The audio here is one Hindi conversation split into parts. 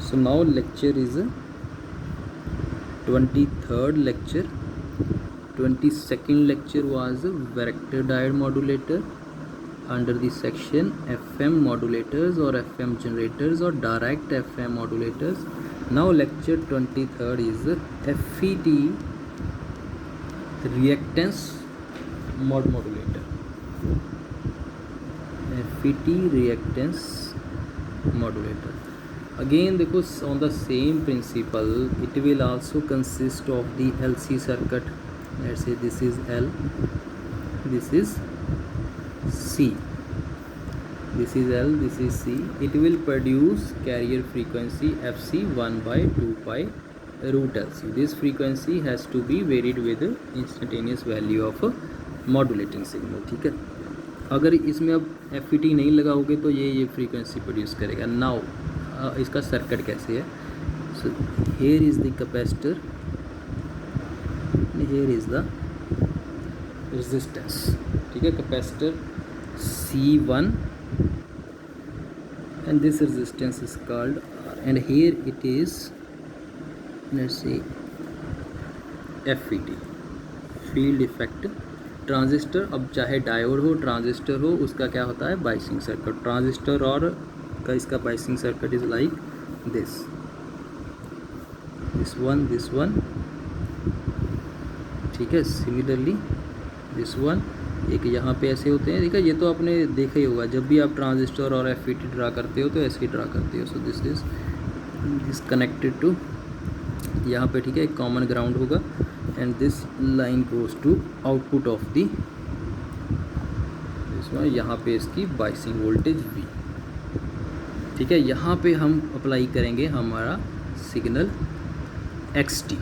So now lecture is 23rd lecture. 22nd lecture was vector diode modulator under the section FM modulators or FM generators or direct FM modulators. Now lecture 23rd is FET reactance modulator. FET reactance modulator. Again देखो on the same principle it will also consist of the LC circuit. Let's say this is L, this is C, this is L, this is C. It will produce carrier frequency FC 1 by 2 pi root LC. This frequency has to be varied with instantaneous value of modulating signal. ठीक है, अगर इसमें अब FET नहीं लगाओगे तो ये फ्रीक्वेंसी प्रोड्यूस करेगा. नाउ इसका सर्किट कैसे है? So here is the capacitor, here is the resistance. ठीक है, capacitor C1 and this resistance is called R, and here it is, let's say, FET, field effect transistor. अब चाहे डायोड हो ट्रांजिस्टर हो, उसका क्या होता है? Biasing circuit. ट्रांजिस्टर और का इसका biasing circuit is like this one. ठीक है, सिमिलरली दिस वन. एक यहाँ पे ऐसे होते हैं. ठीक है, ये तो आपने देखा ही होगा, जब भी आप ट्रांजिस्टर और FET ड्रा करते हो तो ऐसे ही ड्रा करते हो. सो दिस कनेक्टेड टू यहाँ पे. ठीक है, एक कॉमन ग्राउंड होगा and this line goes to output of the this one. यहाँ पे इसकी बाइसिंग वोल्टेज V. ठीक है, यहाँ पे हम अप्लाई करेंगे हमारा सिग्नल XT.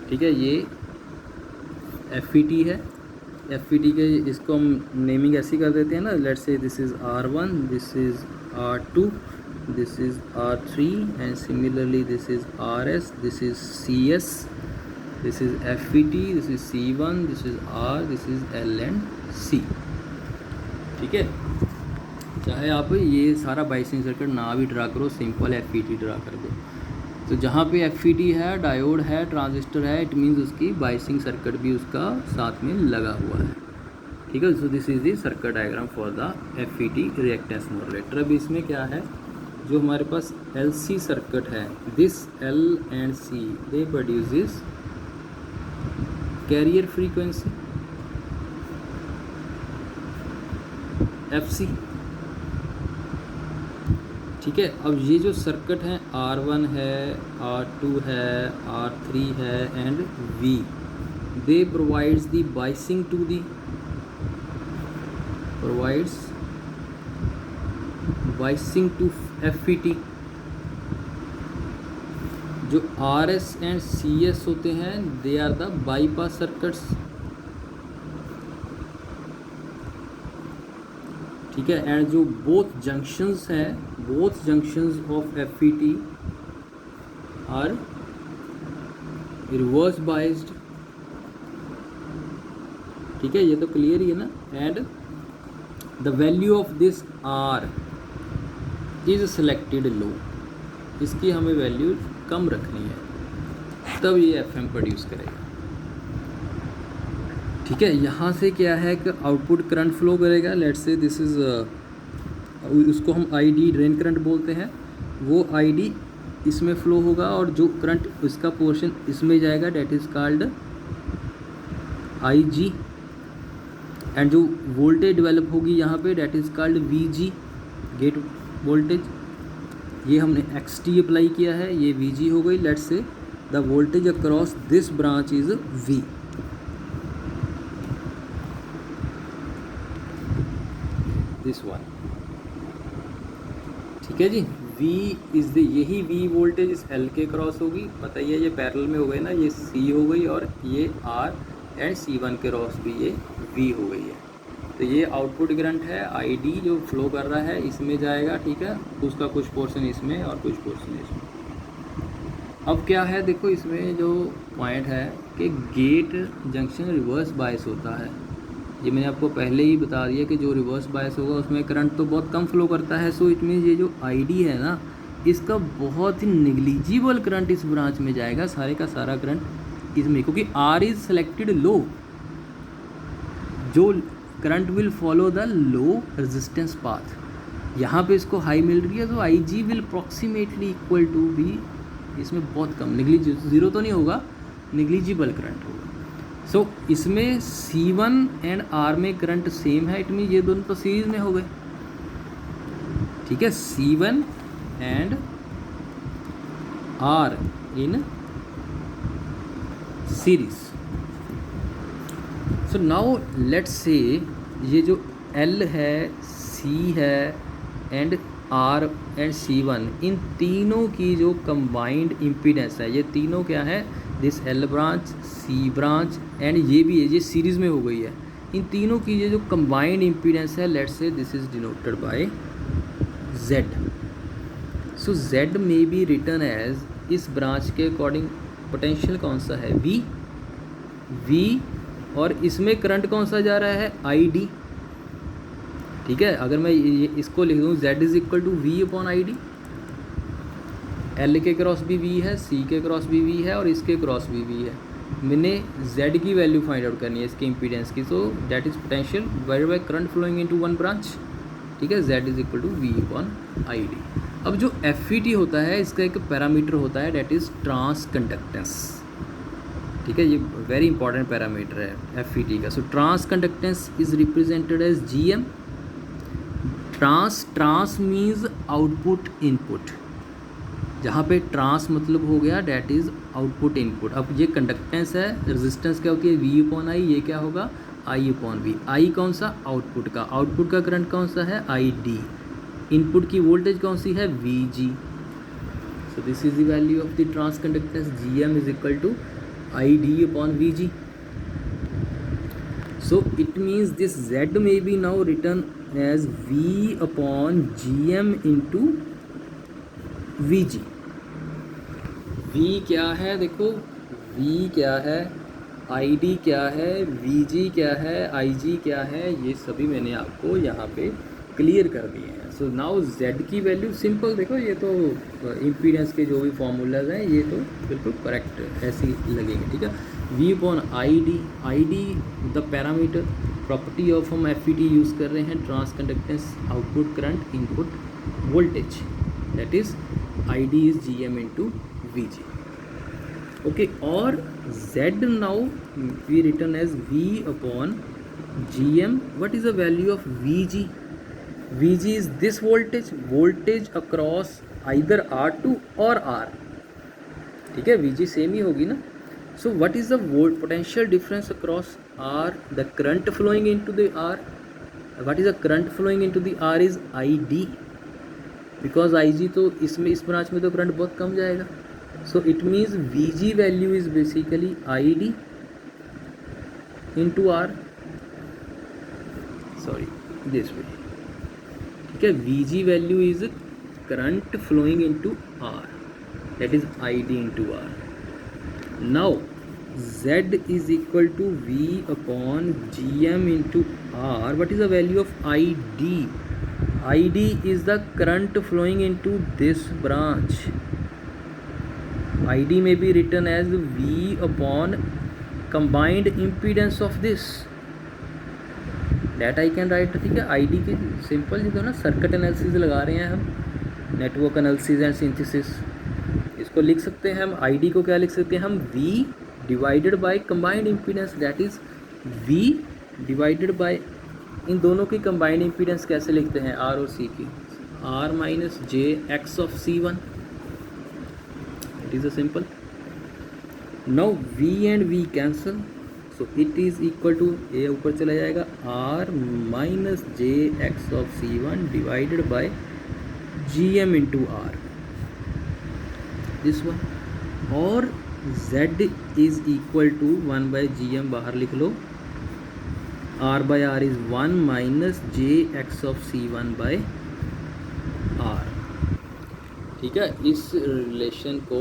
ठीक है, ये FET है. FET के इसको हम नेमिंग ऐसी कर देते हैं ना. Let's say this is R1, this is R2, this is R3 and similarly this is RS, this is CS, this is FET, this is C1, this is R, this is L and C. ठीक है, चाहे आप ये सारा बाइसिंग सर्किट ना भी ड्रा करो, सिंपल FET ड्रा कर दो. तो जहाँ पे FET है, डायोड है, ट्रांजिस्टर है, इट मीन्स उसकी बाइसिंग सर्किट भी उसका साथ में लगा हुआ है. ठीक है, सो this is the circuit diagram for the FET reactance modulator. अब इसमें क्या है, जो हमारे पास LC सर्किट है, this L and C they produces carrier frequency FC. ठीक है, अब ये जो सर्किट है R1 है, R2 है, R3 है and V, they provides the biasing to the provides biasing to FET. जो RS एंड CS होते हैं they are the bypass circuits. ठीक है, एंड जो बोथ जंक्शंस हैं, both junctions of FET are reverse biased. ठीक है, ये तो क्लियर ही है ना. And the value of this R is selected low. इसकी हमें वैल्यू कम रखनी है, तब ये FM प्रोड्यूस करेगा. ठीक है, यहाँ से क्या है कि आउटपुट करंट फ्लो करेगा. लेट्स से दिस इज़ उसको हम ID ड्रेन करंट बोलते हैं. वो ID इसमें फ्लो होगा और जो करंट इसका पोर्शन इसमें जाएगा that is called IG. And जो वोल्टेज डेवलप होगी यहाँ पे that is called VG, gate voltage. ये हमने XT अप्लाई किया है, ये VG हो गई. Let's say the voltage across this branch is V. This one. ठीक है जी, V इज़ द यही V वोल्टेज इस L के क्रॉस होगी. बताइए, ये पैरेलल में हो गए ना, ये C हो गई और ये R एंड C1 के क्रॉस भी ये V हो गई है. तो ये आउटपुट करंट है ID जो फ्लो कर रहा है इसमें जाएगा. ठीक है, उसका कुछ पोर्शन इसमें और कुछ पोर्शन इसमें. अब क्या है, देखो इसमें जो पॉइंट है कि गेट जंक्शन रिवर्स बायस होता है. ये मैंने आपको पहले ही बता दिया कि जो रिवर्स बायस होगा उसमें करंट तो बहुत कम फ्लो करता है. सो इट मीन्स ये जो ID है ना, इसका बहुत ही निग्लिजिबल करंट इस ब्रांच में जाएगा, सारे का सारा करंट इसमें, क्योंकि आर इज सेलेक्टेड लो, जो current will follow the low resistance path. यहाँ पे इसको हाई मिल रही है तो I G will approximately equal to B, इसमें बहुत कम, ज़ीरो तो नहीं होगा, निग्लिजिबल करंट होगा। सो इसमें C1 एंड R में करंट सेम है, इट मीन ये दोनों तो सीरीज में हो गए, ठीक है, C1 and R in series. So now let's say ये जो L है, C है एंड R एंड C1, इन तीनों की जो कंबाइंड इम्पीडेंस है, ये तीनों क्या है, this L branch, C branch and ये भी है, ये सीरीज़ में हो गई है, इन तीनों की ये जो कंबाइंड इम्पीडेंस है, let's say this is denoted by Z। So Z may be written as, इस ब्रांच के अकॉर्डिंग पोटेंशियल कौन सा है, V, और इसमें करंट कौन सा जा रहा है, ID, ठीक है। अगर मैं ये इसको लिख दूँ Z is equal to V upon ID, L के क्रॉस भी V है, C के क्रॉस भी V है और इसके क्रॉस भी V है, मैंने Z की वैल्यू फाइंड आउट करनी है इसके इम्पीडेंस की, so that is potential where by current flowing into one branch, ठीक है, Z is equal to V upon ID। अब जो FET होता है, इसका एक पैरामीटर होता है, दैट इज ट्रांस कंडक्टेंस, ठीक है, ये वेरी इंपॉर्टेंट पैरामीटर है FET का। So transconductance is represented as GM। Trans means output input, जहाँ पे ट्रांस मतलब हो गया डैट इज़ आउटपुट इनपुट। अब ये कंडक्टेंस है, रेजिस्टेंस क्या होती है, V अपॉन आई, ये क्या होगा, I अपॉन V। आई कौन सा, आउटपुट का, आउटपुट का करंट कौन सा है, ID, इनपुट की वोल्टेज कौन सी है, VG। So this is the value of the transconductance, GM is equal to ID upon VG। So it means this Z may be now written as V upon GM into VG। V क्या है, देखो V क्या है, ID क्या है, VG क्या है, IG क्या है, ये सभी मैंने आपको यहाँ पे क्लियर कर दिए हैं। सो नाउ Z की वैल्यू सिंपल, देखो ये तो इम्पीडेंस के जो भी फॉर्मूलाज हैं ये तो बिल्कुल करेक्ट ऐसे ही लगेंगे, ठीक है। V upon ID the parameter, property of हम FET यूज़ कर रहे हैं, transconductance, output current, input voltage, that is ID is GM into VG, okay। और Z now we written as V upon GM, what is the value of VG? VG is this voltage across either R2 or R, ठीक है, VG सेम ही होगी ना। So what is the potential difference across R, the current flowing into the R, what is the current flowing into the R is ID, because IG तो इसमें, इस ब्रांच में तो करंट बहुत कम जाएगा। So it means VG value is basically ID into R, sorry this way, ठीक है, VG value is current flowing into R, that is ID into R। Now Z is equal to V upon GM into R, what is the value of ID? ID is the current flowing into this branch. ID may be written as V upon combined impedance of this, that I can write, ठीक है। ID के सिंपल जो ना सर्किट एनालिसिस लगा रहे हैं हम, नेटवर्क एनालिसिस एंड सिंथेसिस, इसको लिख सकते हैं हम, ID को क्या लिख सकते हैं हम, V divided by combined impedance, that is V divided by, इन दोनों की कंबाइंड इम्पीडेंस कैसे लिखते हैं, R और C की, R minus J X of C1, it is a simple. Now V and V cancel, so it is equal to, ये ऊपर चला जाएगा, R minus J X of C1 divided by GM into R, this one. और Z is equal to 1 by GM, बाहर लिख लो, R by R is 1 minus JX of C1 by R, ठीक है। इस रिलेशन को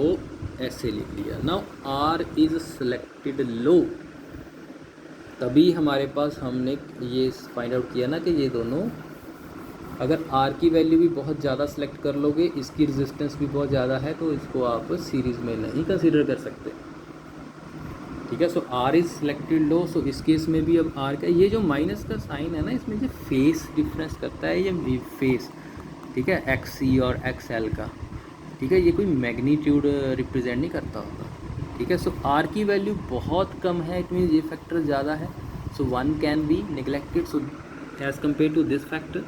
ऐसे लिख लिया। नाउ R इज सेलेक्टेड लो, तभी हमारे पास, हमने ये फाइंड आउट किया ना कि ये दोनों अगर आर की वैल्यू भी बहुत ज़्यादा सेलेक्ट कर लोगे, इसकी रेजिस्टेंस भी बहुत ज़्यादा है, तो इसको आप सीरीज़ में नहीं कंसिडर कर सकते। ठीक है, सो आर इज़ सिलेक्टेड लो, सो इस केस में भी अब आर का ये जो माइनस का साइन है ना, इसमें जो फेस डिफरेंस करता है ये फेस, ठीक है, एक्स सी और एक्स एल का, ठीक है, ये कोई मैग्नीट्यूड रिप्रेजेंट नहीं करता होगा। ठीक है, सो आर की वैल्यू बहुत कम है, इट मीन ये फैक्टर ज़्यादा है, so one can be neglected, so as compare to this factor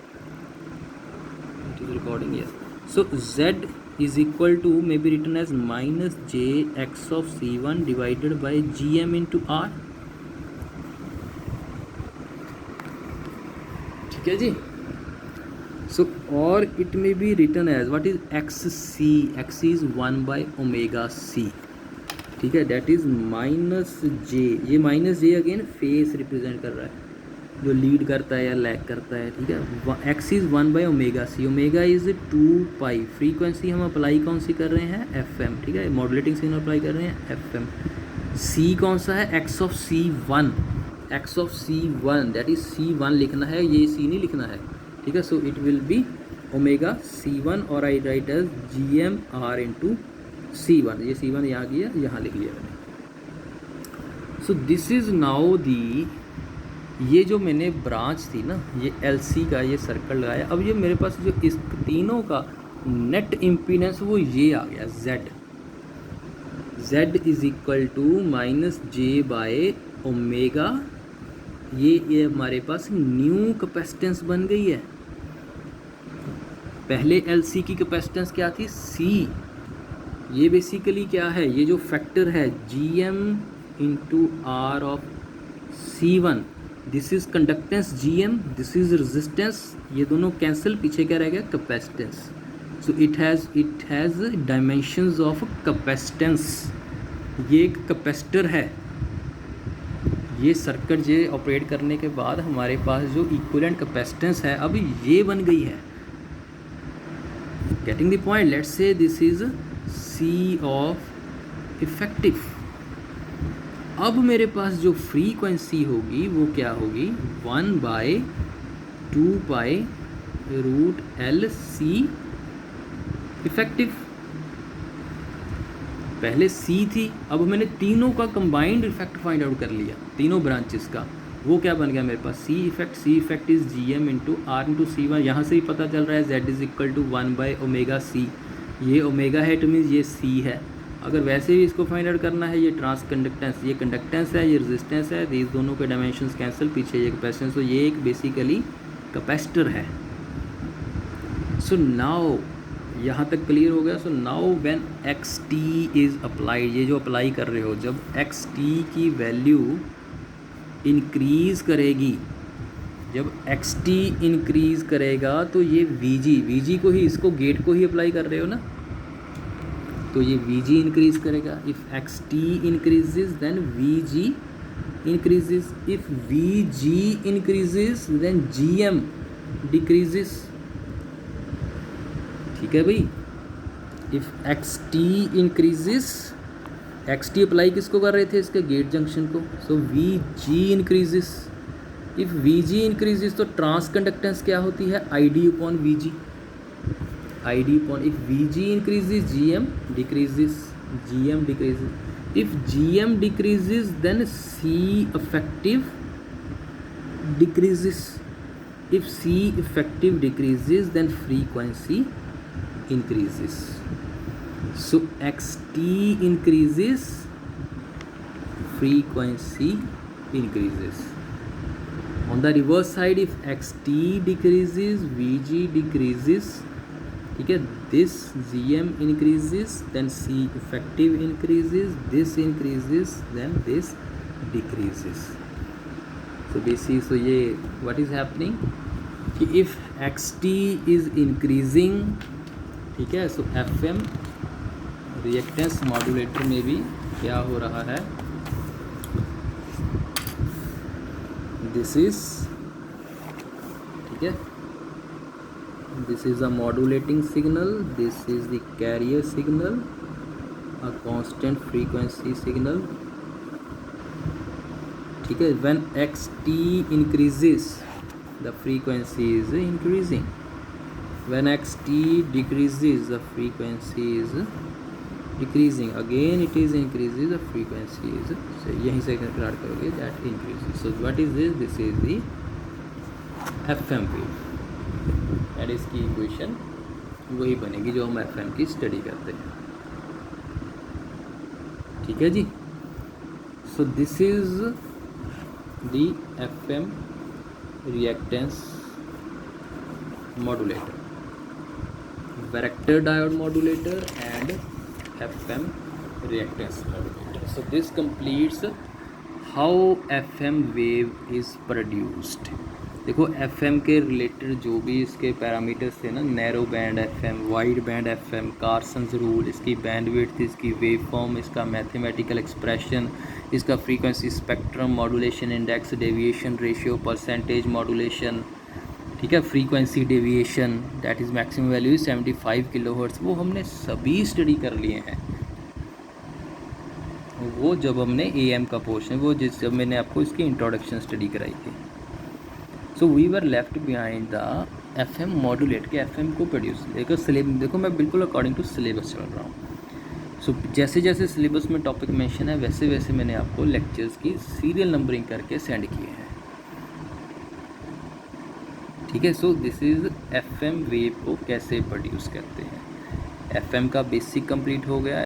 it is recording, yes. सो z is equal to may be written as minus j x of c1 divided by gm into r। ठीक है जी। सो और it may be written as what is X C, X is 1 by omega C, ठीक है, दैट इज माइनस जे, ये minus J again phase represent कर रहा है, जो लीड करता है या लैग करता है। ठीक है, X is 1 by omega C, omega is 2 pi, frequency हम अप्लाई कौन सी कर रहे हैं, एफ एम, ठीक है, मॉडुलेटिंग सिग्नल अप्लाई कर रहे हैं एफ एम। सी कौन सा है, X of C one, X of C one, that is C one लिखना है, ये सी नहीं लिखना है। ठीक है, so it will be omega C one और I write as G M R into C one, ये सी वन यहाँ किया, यहाँ लिख लिया मैंने। So this is now the, ये जो मैंने ब्रांच थी ना, ये LC का ये सर्कल लगाया, अब ये मेरे पास जो इस तीनों का नेट इम्पीडेंस वो ये आ गया Z is equal to minus J by omega, ये हमारे पास न्यू कैपेसिटेंस बन गई है। पहले LC की कैपेसिटेंस क्या थी, C, ये बेसिकली क्या है, ये जो फैक्टर है GM into R of C1, this is conductance GM, this is resistance, ये दोनों कैंसिल, पीछे क्या रह गया, capacitance. So it has dimensions of capacitance, ये एक कैपेसिटर है। ये सर्किट ये ऑपरेट करने के बाद हमारे पास जो इक्विवेलेंट कैपेसिटेंस है अब ये बन गई है। Getting the point, let's say this is C of effective. अब मेरे पास जो फ्रीक्वेंसी होगी वो क्या होगी, 1 by 2 pi root L C effective. पहले C थी, अब मैंने तीनों का कंबाइंड इफेक्ट फाइंड आउट कर लिया, तीनों ब्रांचेस का, वो क्या बन गया मेरे पास, C effect is GM into R into C one. यहाँ से ही पता चल रहा है Z is equal to 1 by omega C, ये ओमेगा है तो मीन्स ये C है। अगर वैसे भी इसको फाइंड आउट करना है, ये ट्रांस कंडक्टेंस, ये कंडक्टेंस है, ये रेजिस्टेंस है, ये दोनों के डायमेंशंस कैंसिल, पीछे ये कैपेसिटेंस, तो ये एक बेसिकली कैपेसिटर है। सो नाउ यहाँ तक क्लियर हो गया। So now when x T is applied, ये जो अप्लाई कर रहे हो, जब एक्स टी की वैल्यू इंक्रीज़ करेगी, जब एक्स टी इंक्रीज़ करेगा तो ये वी जी को ही, इसको गेट को ही अप्लाई कर रहे हो ना, तो ये Vg इंक्रीज़ करेगा। If X T increases then Vg increases, if Vg increases then Gm decreases. ठीक है भाई, if X T increases, X T apply किसको कर रहे थे, इसके गेट जंक्शन को, so Vg increases. If Vg increases तो ट्रांस कंडक्टेंस क्या होती है, ID upon Vg, ID upon, if Vg increases GM decreases, GM decreases, if GM decreases then C effective decreases, if C effective decreases then frequency increases, so XT increases, frequency increases. On the reverse side, if XT decreases, Vg decreases, ठीक है, this GM increases then C effective increases, this increases then this decreases. So basic, so ये व्हाट इज़ हैपनिंग कि इफ़ XT इज़ इंक्रीजिंग, ठीक है, सो FM रिएक्टेंस मॉड्यूलेटर में भी क्या हो रहा है, दिस इज, ठीक है, this is a modulating signal, this is the carrier signal, a constant frequency signal। ठीक है, when xt increases the frequency is increasing, when xt decreases the frequency is decreasing, again it is increases, the frequency is, so यहीं से स्टार्ट करोगे, that increases. So what is this? This is the FM wave, and इसकी इक्वेशन वही बनेगी जो हम FM की स्टडी करते हैं. ठीक है जी. So this is the FM reactance modulator, vector diode modulator and FM reactance modulator. So this completes how FM wave is produced. देखो FM के रिलेटेड जो भी इसके पैरामीटर्स थे ना, narrow band FM, wide band FM, Carson's rule, इसकी बैंडविड्थ, इसकी वेव फॉर्म, इसका मैथमेटिकल एक्सप्रेशन, इसका frequency spectrum, modulation index, deviation ratio, percentage modulation, ठीक है, frequency deviation, that is maximum value 75 kilohertz, वो हमने सभी स्टडी कर लिए हैं. वो जब हमने AM का पोर्शन, वो जब मैंने आपको इसकी इंट्रोडक्शन स्टडी कराई थी. So we were left behind the FM modulate के FM को प्रोड्यूस. देखो मैं बिल्कुल अकॉर्डिंग टू सिलेबस चल रहा हूँ. सो जैसे जैसे सिलेबस में टॉपिक मेंशन है वैसे वैसे मैंने आपको लेक्चर्स की सीरियल नंबरिंग करके सेंड किए हैं. ठीक है. सो दिस इज़ FM वेव को कैसे प्रोड्यूस करते हैं. FM का बेसिक कंप्लीट हो गया.